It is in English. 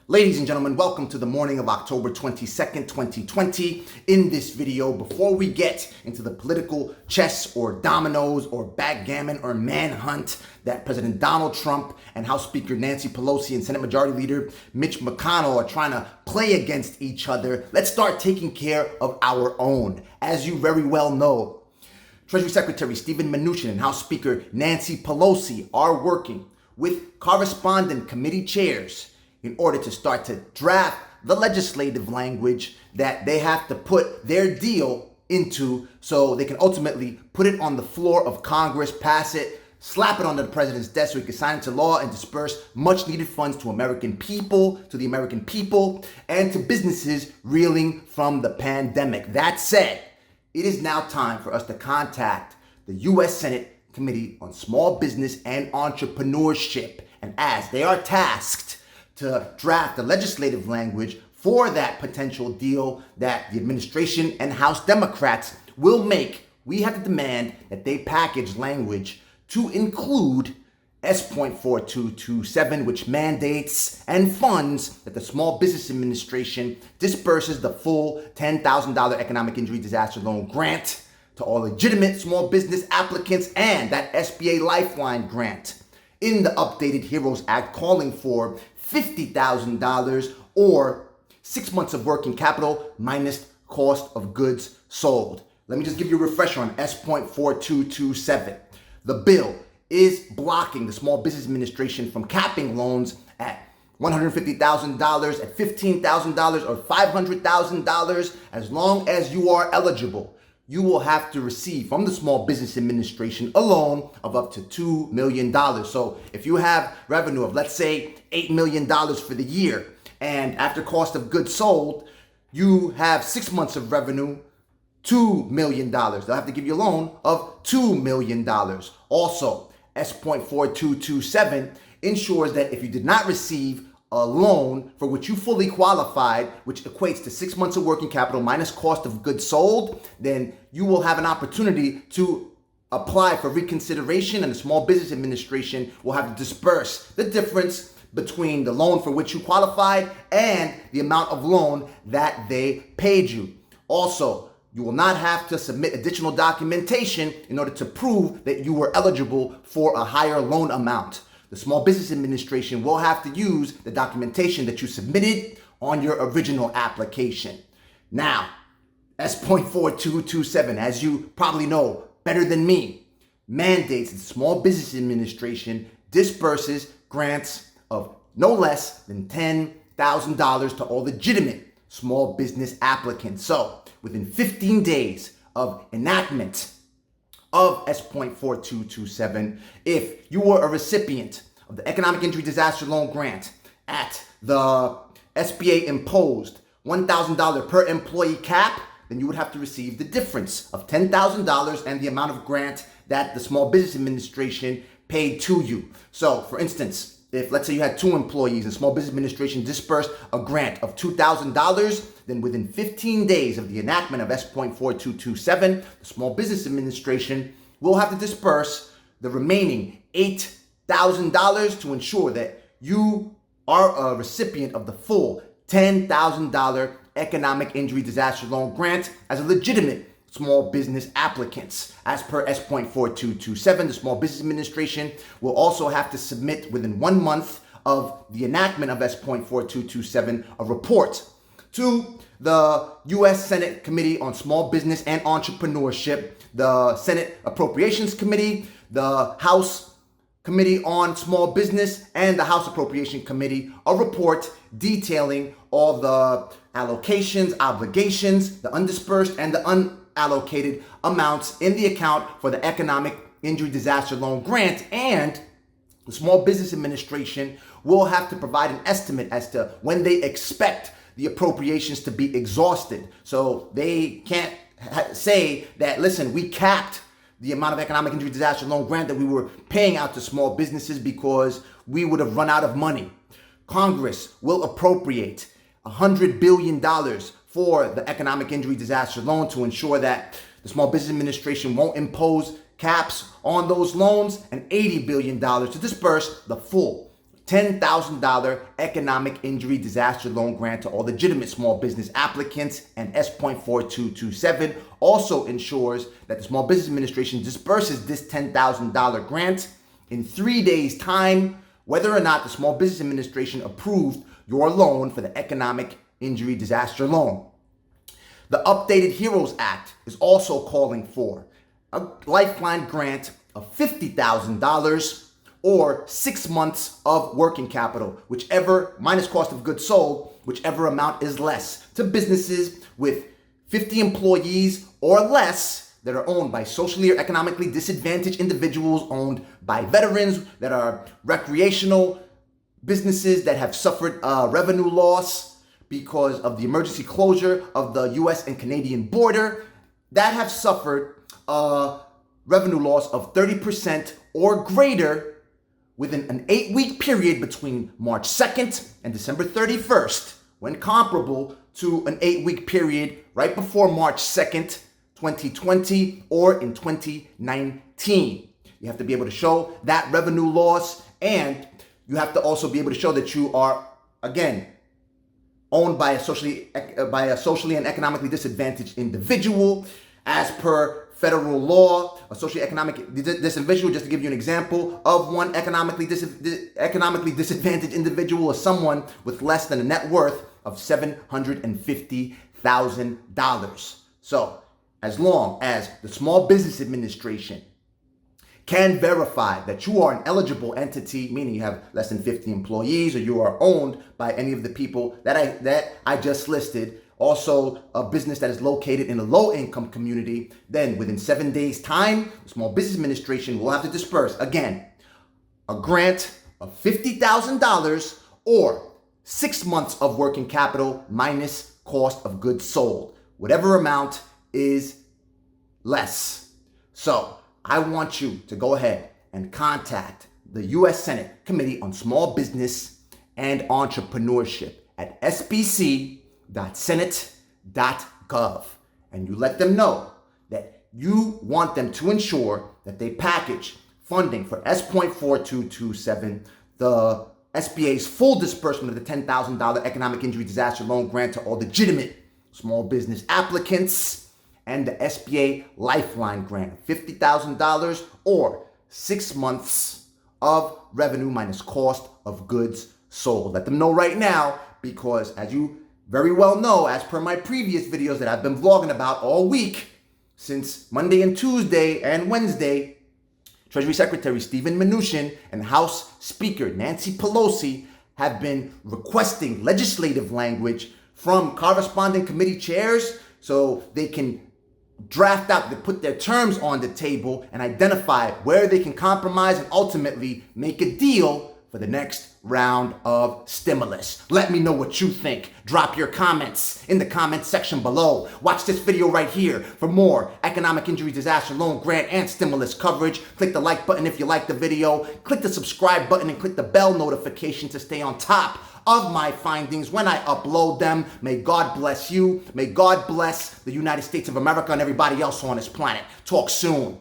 Ladies and gentlemen, welcome to the morning of October 22nd, 2020. In this video, before we get into the political chess or dominoes or backgammon or manhunt that President Donald Trump and House Speaker Nancy Pelosi and Senate Majority Leader Mitch McConnell are trying to play against each other, let's start taking care of our own. As you very well know, Treasury Secretary Stephen Mnuchin and House Speaker Nancy Pelosi are working with correspondent committee chairs in order to start to draft the legislative language that they have to put their deal into so they can ultimately put it on the floor of Congress, pass it, slap it onto the president's desk so he can sign it into law and disperse much needed funds to the American people, and to businesses reeling from the pandemic. That said, it is now time for us to contact the U.S. Senate Committee on Small Business and Entrepreneurship, and as they are tasked to draft the legislative language for that potential deal that the administration and House Democrats will make, we have to demand that they package language to include S.4227, which mandates and funds that the Small Business Administration disperses the full $10,000 Economic Injury Disaster Loan Grant to all legitimate small business applicants, and that SBA Lifeline Grant in the updated HEROES Act, calling for $50,000 or 6 months of working capital minus cost of goods sold. Let me just give you a refresher on S.4227. The bill is blocking the Small Business Administration from capping loans at $150,000, at $15,000, or $500,000. As long as you are eligible, you will have to receive from the Small Business Administration a loan of up to $2 million. So if you have revenue of, let's say, $8 million for the year, and after cost of goods sold, you have 6 months of revenue, $2 million. They'll have to give you a loan of $2 million. Also, S.4227 ensures that if you did not receive a loan for which you fully qualified, which equates to 6 months of working capital minus cost of goods sold, then you will have an opportunity to apply for reconsideration, and the Small Business Administration will have to disperse the difference between the loan for which you qualified and the amount of loan that they paid you. Also, you will not have to submit additional documentation in order to prove that you were eligible for a higher loan amount. The Small Business Administration will have to use the documentation that you submitted on your original application. Now, S.4227, as you probably know better than me, mandates that the Small Business Administration disperses grants of no less than $10,000 to all legitimate small business applicants. So, within 15 days of enactment of S.4227, if you were a recipient of the Economic Injury Disaster Loan Grant at the SBA imposed $1,000 per employee cap, then you would have to receive the difference of $10,000 and the amount of grant that the Small Business Administration paid to you. So, for instance, if let's say you had 2 employees and Small Business Administration dispersed a grant of $2,000, then within 15 days of the enactment of S.4227, the Small Business Administration will have to disperse the remaining $8,000 to ensure that you are a recipient of the full $10,000 Economic Injury Disaster Loan Grant as a legitimate small business applicants. As per S.4227, the Small Business Administration will also have to submit within 1 month of the enactment of S.4227 a report to the U.S. Senate Committee on Small Business and Entrepreneurship, the Senate Appropriations Committee, the House Committee on Small Business, and the House Appropriation Committee, a report detailing all the allocations, obligations, the undispersed and the unallocated amounts in the account for the Economic Injury Disaster Loan Grant, and the Small Business Administration will have to provide an estimate as to when they expect the appropriations to be exhausted. So they can't say that, listen, we capped the amount of Economic Injury Disaster Loan Grant that we were paying out to small businesses because we would have run out of money. Congress will appropriate $100 billion for the Economic Injury Disaster Loan to ensure that the Small Business Administration won't impose caps on those loans, and $80 billion to disperse the full $10,000 economic injury disaster loan grant to all legitimate small business applicants, and S.4227 also ensures that the Small Business Administration disperses this $10,000 grant in 3 days' time, whether or not the Small Business Administration approved your loan for the economic injury disaster loan. The updated HEROES Act is also calling for a lifeline grant of $50,000 or 6 months of working capital, whichever, minus cost of goods sold, whichever amount is less, to businesses with 50 employees or less that are owned by socially or economically disadvantaged individuals, owned by veterans, that are recreational businesses that have suffered revenue loss because of the emergency closure of the US and Canadian border, that have suffered revenue loss of 30% or greater within an 8-week period between March 2nd and December 31st, when comparable to an 8-week period right before March 2nd, 2020, or in 2019. You have to be able to show that revenue loss, and you have to also be able to show that you are, again, owned by a socially and economically disadvantaged individual. As per federal law, a socially economic disadvantage, just to give you an example of one economically disadvantaged individual, is someone with less than a net worth of $750,000. So, as long as the Small Business Administration can verify that you are an eligible entity, meaning you have less than 50 employees, or you are owned by any of the people that I just listed, also a business that is located in a low-income community, then within 7 days' time, the Small Business Administration will have to disperse, again, a grant of $50,000 or 6 months of working capital minus cost of goods sold, whatever amount is less. So I want you to go ahead and contact the U.S. Senate Committee on Small Business and Entrepreneurship at sbc.senate.gov, and you let them know that you want them to ensure that they package funding for S.4227, the SBA's full disbursement of the $10,000 economic injury disaster loan grant to all legitimate small business applicants, and the SBA Lifeline Grant, $50,000 or 6 months of revenue minus cost of goods sold. Let them know right now, because as you very well know, as per my previous videos that I've been vlogging about all week, since Monday and Tuesday and Wednesday, Treasury Secretary Stephen Mnuchin and House Speaker Nancy Pelosi have been requesting legislative language from corresponding committee chairs so they can draft out, to put their terms on the table and identify where they can compromise and ultimately make a deal for the next round of stimulus. Let me know what you think. Drop your comments in the comment section below. Watch this video right here for more economic injury disaster loan grant and stimulus coverage. Click the like button if you like the video. Click the subscribe button and click the bell notification to stay on top of my findings when I upload them. May God bless you. May God bless the United States of America and everybody else on this planet. Talk soon.